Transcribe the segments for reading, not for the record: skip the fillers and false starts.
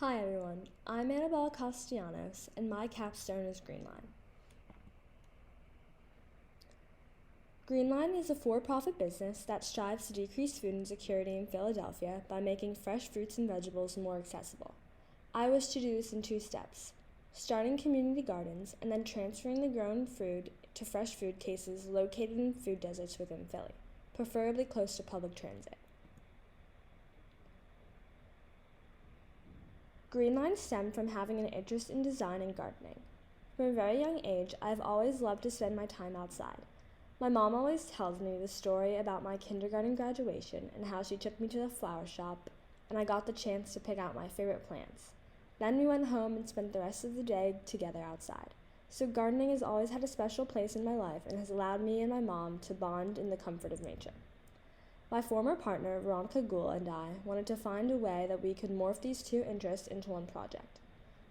Hi everyone, I'm Annabella Castellanos and my capstone is Greenline. Greenline is a for-profit business that strives to decrease food insecurity in Philadelphia by making fresh fruits and vegetables more accessible. I wish to do this in 2 steps, starting community gardens and then transferring the grown food to fresh food cases located in food deserts within Philly, preferably close to public transit. Greenline stemmed from having an interest in design and gardening. From a very young age, I've always loved to spend my time outside. My mom always tells me the story about my kindergarten graduation and how she took me to the flower shop and I got the chance to pick out my favorite plants. Then we went home and spent the rest of the day together outside. So gardening has always had a special place in my life and has allowed me and my mom to bond in the comfort of nature. My former partner, Veronica Gould, and I wanted to find a way that we could morph these 2 interests into one project.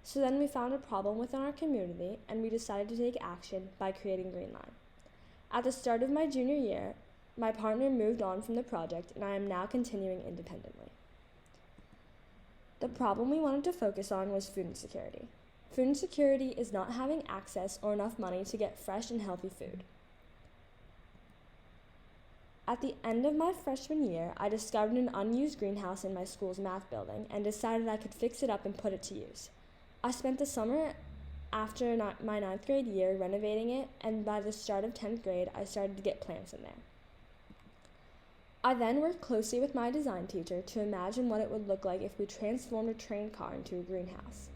So then we found a problem within our community and we decided to take action by creating Greenline. At the start of my junior year, my partner moved on from the project and I am now continuing independently. The problem we wanted to focus on was food insecurity. Food insecurity is not having access or enough money to get fresh and healthy food. At the end of my freshman year, I discovered an unused greenhouse in my school's math building and decided I could fix it up and put it to use. I spent the summer after my 9th grade year renovating it, and by the start of 10th grade, I started to get plants in there. I then worked closely with my design teacher to imagine what it would look like if we transformed a train car into a greenhouse.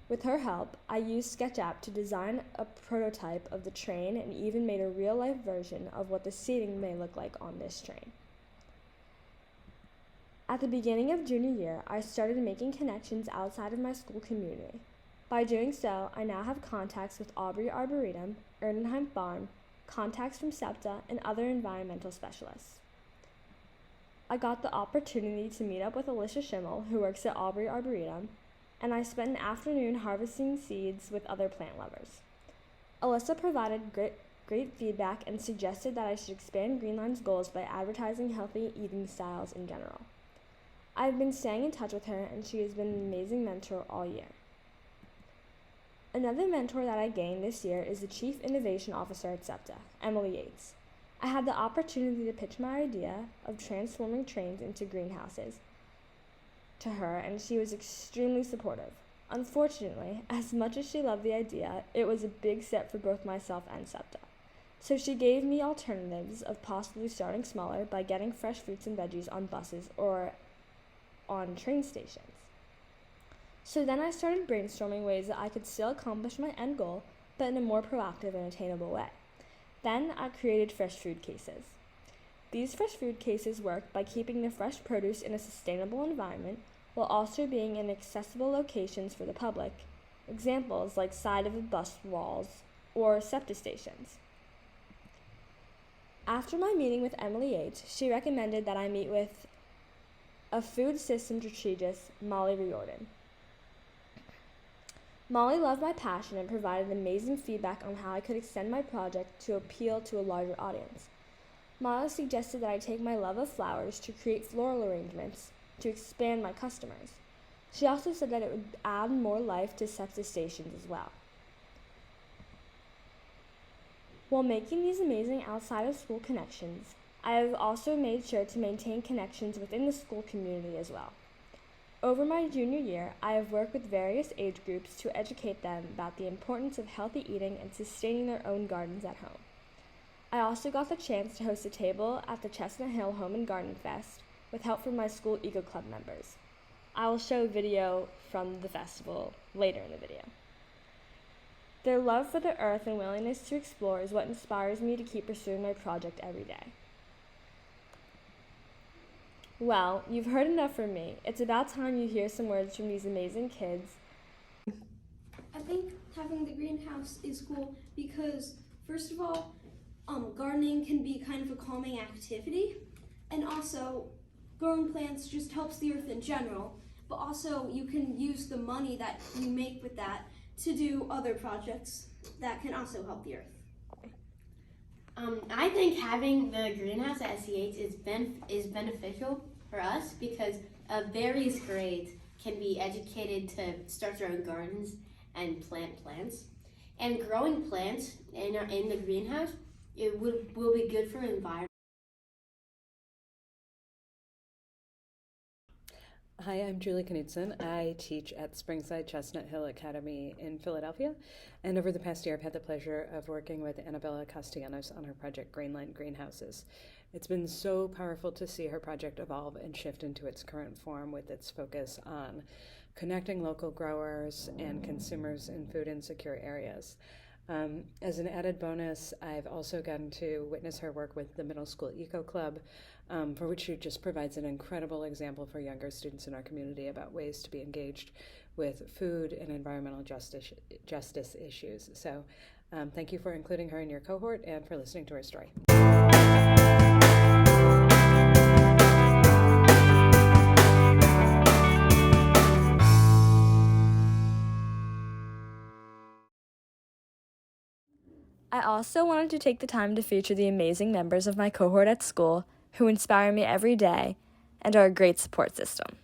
With her help, I used SketchUp to design a prototype of the train and even made a real-life version of what the seating may look like on this train. At the beginning of junior year, I started making connections outside of my school community. By doing so, I now have contacts with Aubrey Arboretum, Erdenheim Farm, contacts from SEPTA, and other environmental specialists. I got the opportunity to meet up with Alicia Schimmel, who works at Aubrey Arboretum, and I spent an afternoon harvesting seeds with other plant lovers. Alyssa provided great feedback and suggested that I should expand Greenline's goals by advertising healthy eating styles in general. I've been staying in touch with her and she has been an amazing mentor all year. Another mentor that I gained this year is the Chief Innovation Officer at SEPTA, Emily Yates. I had the opportunity to pitch my idea of transforming trains into greenhouses to her, and she was extremely supportive. Unfortunately, as much as she loved the idea, it was a big step for both myself and SEPTA. So she gave me alternatives of possibly starting smaller by getting fresh fruits and veggies on buses or on train stations. So then I started brainstorming ways that I could still accomplish my end goal, but in a more proactive and attainable way. Then I created fresh food cases. These fresh food cases work by keeping the fresh produce in a sustainable environment while also being in accessible locations for the public, examples like side of the bus walls or SEPTA stations. After my meeting with Emily Yates, she recommended that I meet with a food systems strategist, Molly Riordan. Molly loved my passion and provided amazing feedback on how I could extend my project to appeal to a larger audience. Molly suggested that I take my love of flowers to create floral arrangements to expand my customers. She also said that it would add more life to SEPTA stations as well. While making these amazing outside of school connections, I have also made sure to maintain connections within the school community as well. Over my junior year, I have worked with various age groups to educate them about the importance of healthy eating and sustaining their own gardens at home. I also got the chance to host a table at the Chestnut Hill Home and Garden Fest with help from my school Eco Club members. I will show a video from the festival later in the video. Their love for the earth and willingness to explore is what inspires me to keep pursuing my project every day. Well, you've heard enough from me. It's about time you hear some words from these amazing kids. I think having the greenhouse is cool because, first of all, gardening can be kind of a calming activity, and also growing plants just helps the earth in general, but also you can use the money that you make with that to do other projects that can also help the earth. I think having the greenhouse at SEH is beneficial for us because of various grades. can be educated to start their own gardens and plant plants. And growing plants in the greenhouse, it will be good for the environment. Hi, I'm Julie Knudsen. I teach at Springside Chestnut Hill Academy in Philadelphia, and over the past year I've had the pleasure of working with Annabella Castellanos on her project Greenline Greenhouses. It's been so powerful to see her project evolve and shift into its current form with its focus on connecting local growers and consumers in food insecure areas. As an added bonus, I've also gotten to witness her work with the Middle School Eco Club, for which she just provides an incredible example for younger students in our community about ways to be engaged with food and environmental justice issues. So thank you for including her in your cohort and for listening to her story. I also wanted to take the time to feature the amazing members of my cohort at school who inspire me every day and are a great support system.